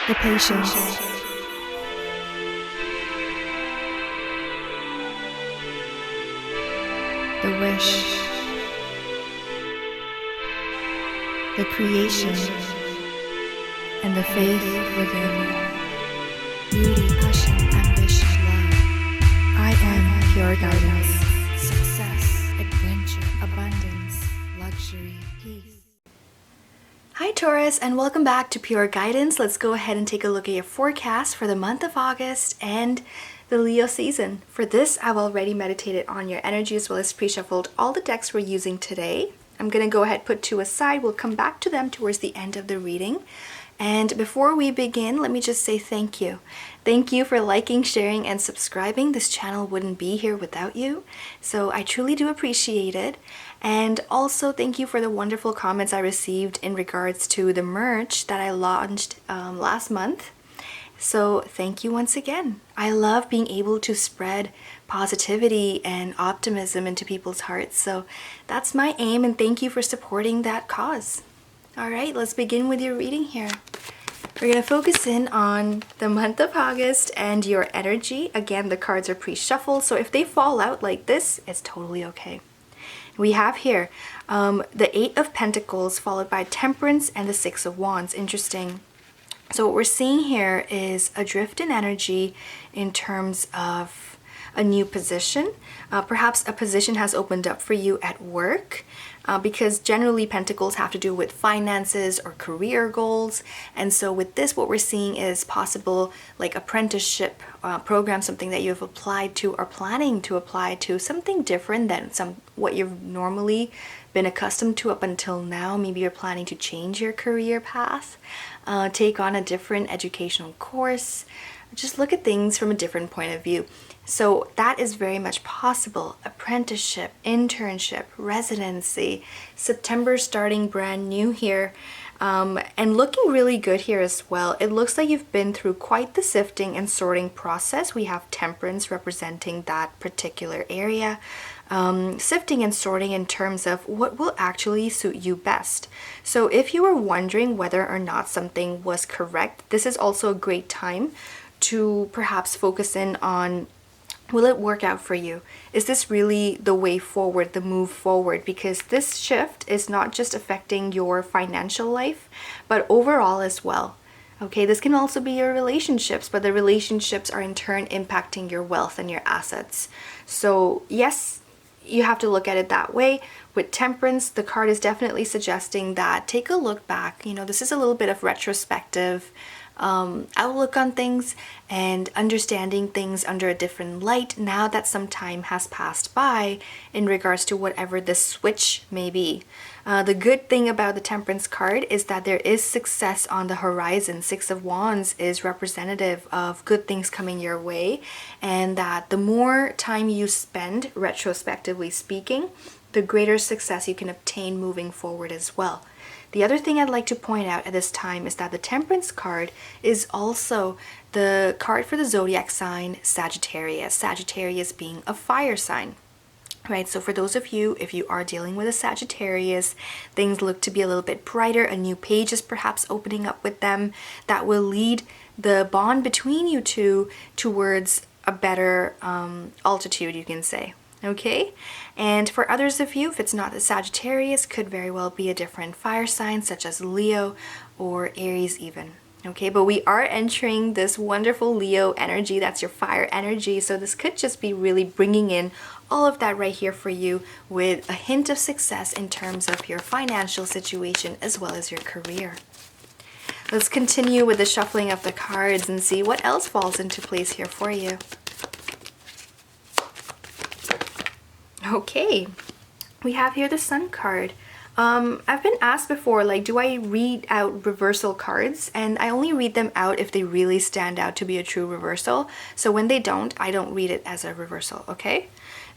the patience, the wish, the creation, and the faith within. Beauty, passion, ambition, love. I am pure guidance. Success, adventure, abundance, luxury, peace. Hi Taurus, and welcome back to Pure Guidance. Let's go ahead and take a look at your forecast for the month of August and the Leo season. For this, I've already meditated on your energy as well as pre-shuffled all the decks we're using today. I'm going to go ahead and put two aside. We'll come back to them towards the end of the reading. And before we begin, let me just say thank you. Thank you for liking, sharing, and subscribing. This channel wouldn't be here without you. So I truly do appreciate it. And also thank you for the wonderful comments I received in regards to the merch that I launched last month. So thank you once again. I love being able to spread positivity and optimism into people's hearts. So that's my aim, and thank you for supporting that cause. All right, let's begin with your reading here. We're going to focus in on the month of August and your energy. Again, the cards are pre-shuffled, so if they fall out like this, it's totally okay. We have here the Eight of Pentacles followed by Temperance and the Six of Wands. Interesting. So what we're seeing here is a drift in energy in terms of a new position. Perhaps a position has opened up for you at work. Because generally pentacles have to do with finances or career goals, and so with this what we're seeing is possible like apprenticeship program, something that you have applied to or planning to apply to, something different than what you've normally been accustomed to up until now. Maybe you're planning to change your career path, take on a different educational course, just look at things from a different point of view. So that is very much possible. Apprenticeship, internship, residency, September starting brand new here, and looking really good here as well. It looks like you've been through quite the sifting and sorting process. We have Temperance representing that particular area. Sifting and sorting in terms of what will actually suit you best. So if you were wondering whether or not something was correct, this is also a great time to perhaps focus in on, will it work out for you? Is this really the way forward, the move forward? Because this shift is not just affecting your financial life, but overall as well. Okay, this can also be your relationships, but the relationships are in turn impacting your wealth and your assets. So yes, you have to look at it that way. With Temperance, the card is definitely suggesting that take a look back. You know, this is a little bit of retrospective outlook on things and understanding things under a different light now that some time has passed by in regards to whatever this switch may be. The good thing about the Temperance card is that there is success on the horizon. Six of Wands is representative of good things coming your way, and that the more time you spend, retrospectively speaking, the greater success you can obtain moving forward as well. The other thing I'd like to point out at this time is that the Temperance card is also the card for the zodiac sign Sagittarius. Sagittarius being a fire sign. Right, so for those of you, if you are dealing with a Sagittarius, things look to be a little bit brighter. A new page is perhaps opening up with them that will lead the bond between you two towards a better altitude, you can say. Okay, and for others of you, if it's not the Sagittarius, could very well be a different fire sign such as Leo or Aries even. Okay, but we are entering this wonderful Leo energy. That's your fire energy. So this could just be really bringing in all of that right here for you with a hint of success in terms of your financial situation as well as your career. Let's continue with the shuffling of the cards and see what else falls into place here for you. Okay, we have here the Sun card. I've been asked before, like, do I read out reversal cards? And I only read them out if they really stand out to be a true reversal. So when they don't, I don't read it as a reversal, okay?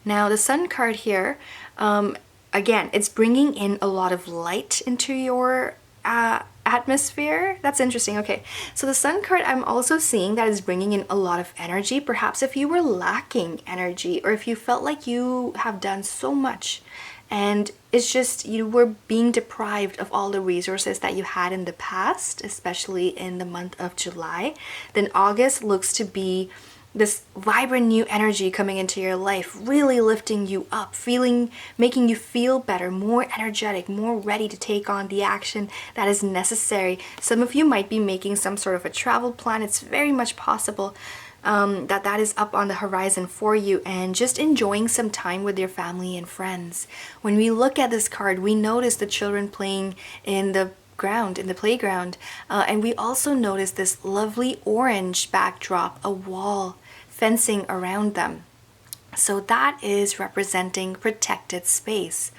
Now, the Sun card here, again, it's bringing in a lot of light into your atmosphere. That's interesting. Okay, so the Sun card, I'm also seeing that is bringing in a lot of energy. Perhaps if you were lacking energy, or if you felt like you have done so much And it's just you were being deprived of all the resources that you had in the past, especially in the month of July. Then August looks to be this vibrant new energy coming into your life, really lifting you up, making you feel better, more energetic, more ready to take on the action that is necessary. Some of you might be making some sort of a travel plan. It's very much possible that is up on the horizon for you, and just enjoying some time with your family and friends. When we look at this card, we notice the children playing in the playground, and we also notice this lovely orange backdrop, a wall, fencing around them. So that is representing protected space.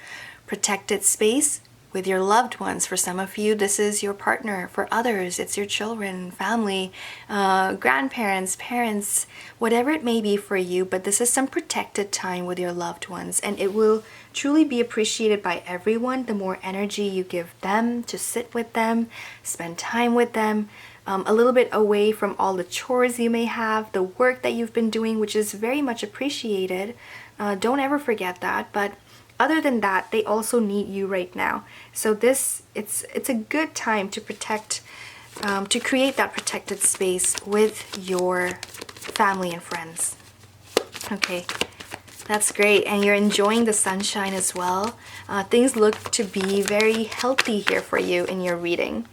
Protected space with your loved ones. For some of you, this is your partner. For others, it's your children, family, grandparents, parents, whatever it may be for you. But this is some protected time with your loved ones, and it will truly be appreciated by everyone. The more energy you give them to sit with them, spend time with them, a little bit away from all the chores you may have, the work that you've been doing, which is very much appreciated. Don't ever forget that. But other than that, they also need you right now. So it's a good time to to create that protected space with your family and friends. Okay, that's great. And you're enjoying the sunshine as well. Things look to be very healthy here for you in your reading.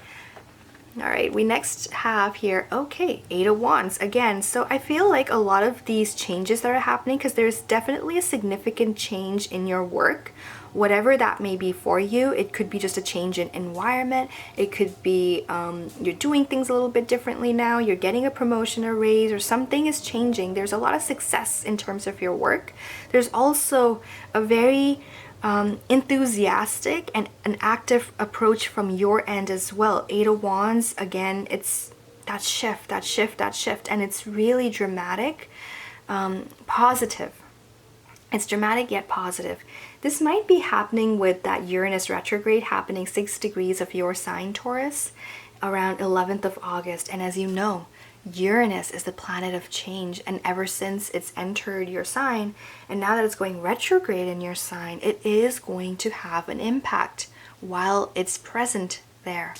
All right, we next have here, okay, 8 of Wands again. So I feel like a lot of these changes that are happening, because there's definitely a significant change in your work, whatever that may be for you. It could be just a change in environment. It could be you're doing things a little bit differently now. You're getting a promotion, a raise, or something is changing. There's a lot of success in terms of your work. There's also a very enthusiastic and an active approach from your end as well. 8 of Wands, again, it's that shift, and it's really dramatic, positive. It's dramatic yet positive. This might be happening with that Uranus retrograde happening 6 degrees of your sign, Taurus, around 11th of August. And as you know, Uranus is the planet of change, and ever since it's entered your sign, and now that it's going retrograde in your sign, it is going to have an impact while it's present there.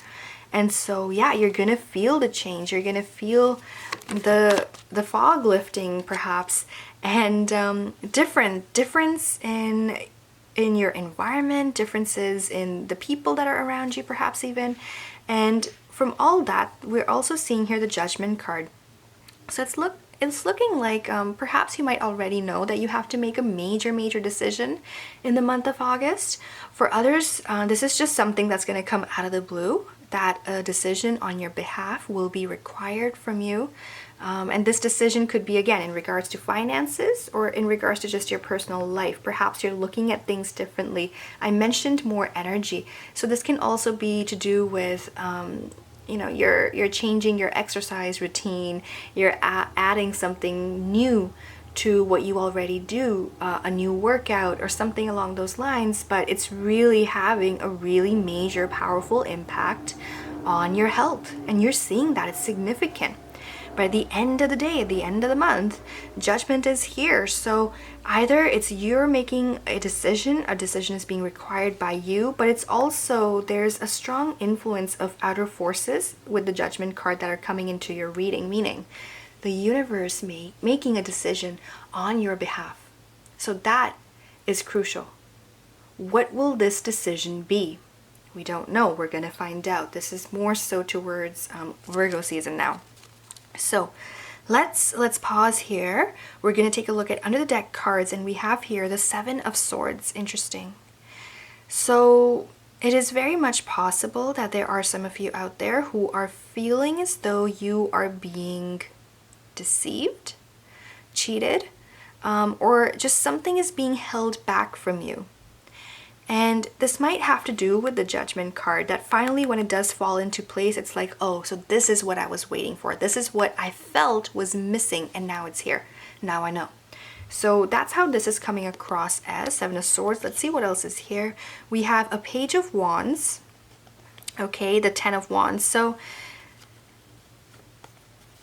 And so yeah, you're gonna feel the change. You're gonna feel the fog lifting perhaps, and difference in your environment, differences in the people that are around you perhaps even. And from all that, we're also seeing here the Judgment card. So it's looking like perhaps you might already know that you have to make a major decision in the month of August. For others, this is just something that's going to come out of the blue, that a decision on your behalf will be required from you. And this decision could be, again, in regards to finances or in regards to just your personal life. Perhaps you're looking at things differently. I mentioned more energy. So this can also be to do with you're changing your exercise routine, you're adding something new to what you already do, a new workout or something along those lines, but it's really having a really major, powerful impact on your health. And you're seeing that it's significant. By the end of the day, at the end of the month, Judgment is here. So either it's you're making a decision is being required by you, but it's also there's a strong influence of outer forces with the Judgment card that are coming into your reading, meaning the universe making a decision on your behalf. So that is crucial. What will this decision be? We don't know. We're going to find out. This is more so towards Virgo season now. So let's pause here. We're going to take a look at under the deck cards, and we have here the 7 of Swords. Interesting. So it is very much possible that there are some of you out there who are feeling as though you are being deceived, cheated, or just something is being held back from you. And this might have to do with the Judgment card, that finally when it does fall into place, it's like, oh, so this is what I was waiting for. This is what I felt was missing, and now it's here. Now I know. So that's how this is coming across as 7 of Swords. Let's see what else is here. We have a Page of Wands. Okay, the 10 of Wands. So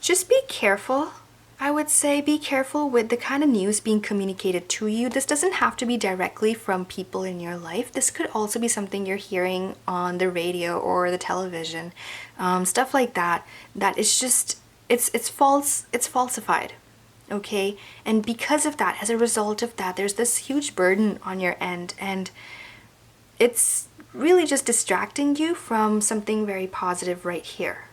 just be careful I would say be careful with the kind of news being communicated to you. This doesn't have to be directly from people in your life. This could also be something you're hearing on the radio or the television, stuff like that. That is just it's false. It's falsified, okay? And because of that, as a result of that, there's this huge burden on your end, and it's really just distracting you from something very positive right here.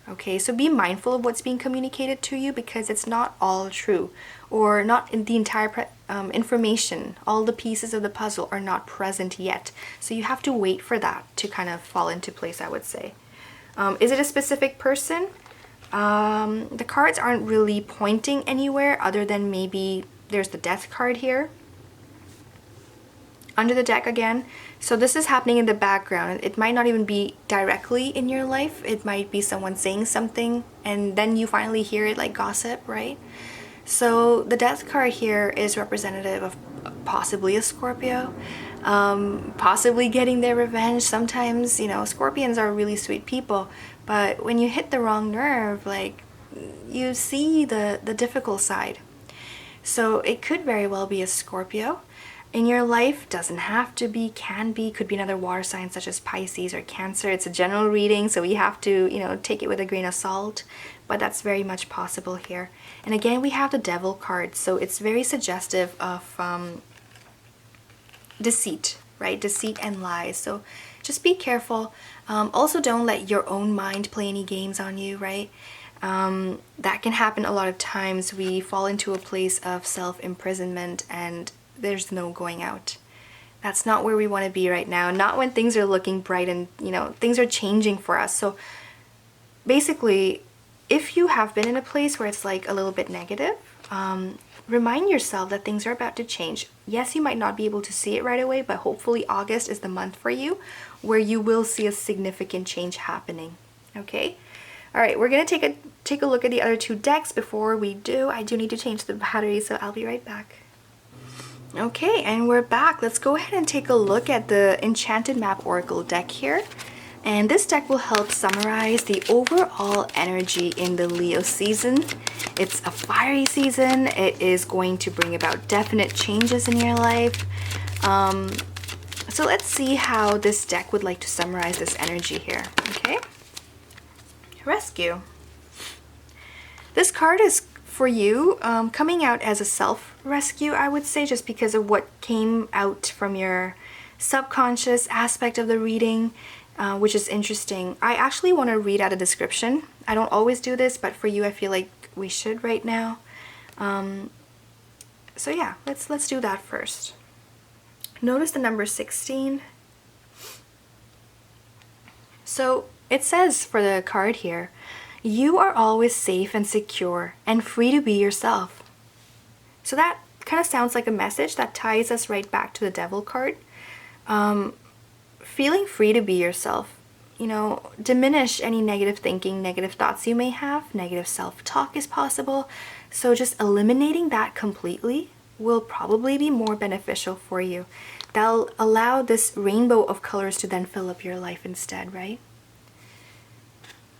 Okay, so be mindful of what's being communicated to you, because it's not all true, or not in the entire information. All the pieces of the puzzle are not present yet. So you have to wait for that to kind of fall into place, I would say. Is it a specific person? The cards aren't really pointing anywhere other than maybe there's the death card here under the deck again. So this is happening in the background. It might not even be directly in your life. It might be someone saying something and then you finally hear it, like gossip, right? So the death card here is representative of possibly a Scorpio, possibly getting their revenge. Sometimes, you know, Scorpions are really sweet people, but when you hit the wrong nerve, like, you see the difficult side. So it could very well be a Scorpio in your life. Doesn't have to be, can be, could be another water sign such as Pisces or Cancer. It's a general reading, so we have to, you know, take it with a grain of salt, but that's very much possible here. And again, we have the Devil card, so it's very suggestive of deceit, right? Deceit and lies. So just be careful. Also, don't let your own mind play any games on you, right? That can happen a lot of times. We fall into a place of self-imprisonment and there's no going out. That's not where we want to be right now. Not when things are looking bright and, you know, things are changing for us. So basically, if you have been in a place where it's like a little bit negative, remind yourself that things are about to change. Yes, you might not be able to see it right away, but hopefully August is the month for you where you will see a significant change happening. Okay? All right, we're going to take a look at the other two decks. Before we do, I do need to change the battery, so I'll be right back. Okay, and we're back. Let's go ahead and take a look at the Enchanted Map Oracle deck here. And this deck will help summarize the overall energy in the Leo season. It's a fiery season. It is going to bring about definite changes in your life. So let's see how this deck would like to summarize this energy here, okay? Rescue. This card is for you, coming out as a self-rescue, I would say, just because of what came out from your subconscious aspect of the reading, which is interesting. I actually want to read out a description. I don't always do this, but for you, I feel like we should right now. So yeah, let's do that first. Notice the number 16. So it says for the card here, you are always safe and secure and free to be yourself. So that kind of sounds like a message that ties us right back to the Devil card. Feeling free to be yourself. You know, diminish any negative thinking, negative thoughts you may have. Negative self-talk is possible. So just eliminating that completely will probably be more beneficial for you. That'll allow this rainbow of colors to then fill up your life instead, right?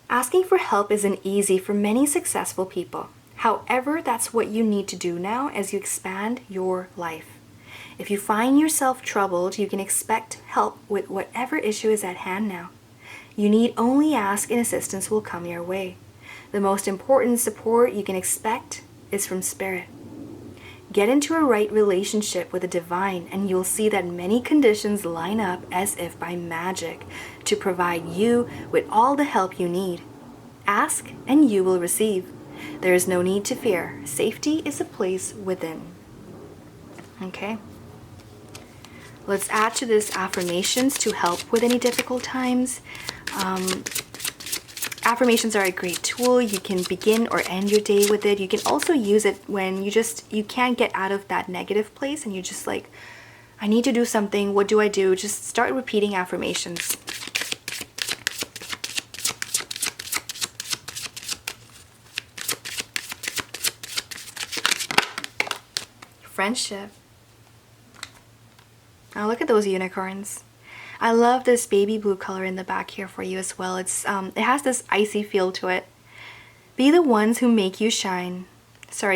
Asking for help isn't easy for many successful people. However, that's what you need to do now as you expand your life. If you find yourself troubled, you can expect help with whatever issue is at hand now. You need only ask and assistance will come your way. The most important support you can expect is from Spirit. Get into a right relationship with the divine and you'll see that many conditions line up as if by magic to provide you with all the help you need. Ask and you will receive. There is no need to fear. Safety is a place within. Okay. Let's add to this affirmations to help with any difficult times. Affirmations are a great tool. You can begin or end your day with it. You can also use it when you can't get out of that negative place and you're just like, I need to do something. What do I do? Just start repeating affirmations. Friendship. Now look at those unicorns. I love this baby blue color in the back here for you as well. It has this icy feel to it. Be the ones who make you shine.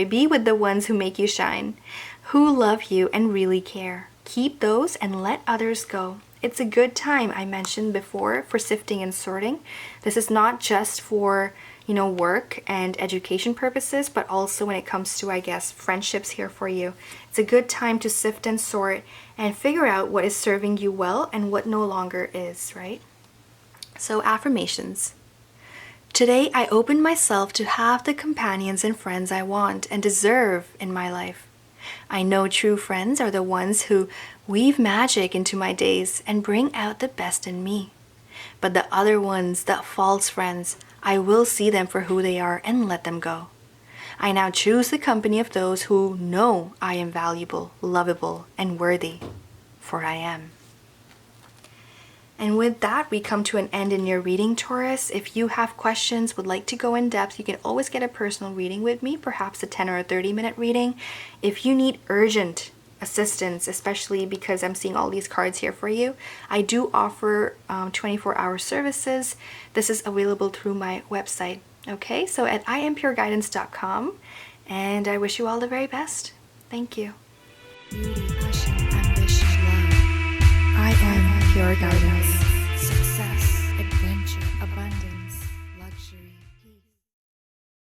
Be with the ones who make you shine, who love you and really care. Keep those and let others go. It's a good time, I mentioned before, for sifting and sorting. This is not just for, work and education purposes, but also when it comes to, I guess, friendships here for you. It's a good time to sift and sort and figure out what is serving you well and what no longer is, right? So, affirmations. Today, I open myself to have the companions and friends I want and deserve in my life. I know true friends are the ones who weave magic into my days and bring out the best in me. But the other ones, the false friends, I will see them for who they are and let them go. I now choose the company of those who know I am valuable, lovable, and worthy, for I am. And with that, we come to an end in your reading, Taurus. If you have questions, would like to go in depth, you can always get a personal reading with me, perhaps a 10 or a 30-minute reading. If you need urgent assistance, especially because I'm seeing all these cards here for you, I do offer 24-hour services. This is available through my website. Okay, so at IamPureGuidance.com, and I wish you all the very best. Thank you. Beauty, passion, ambition, love. I am pure guidance.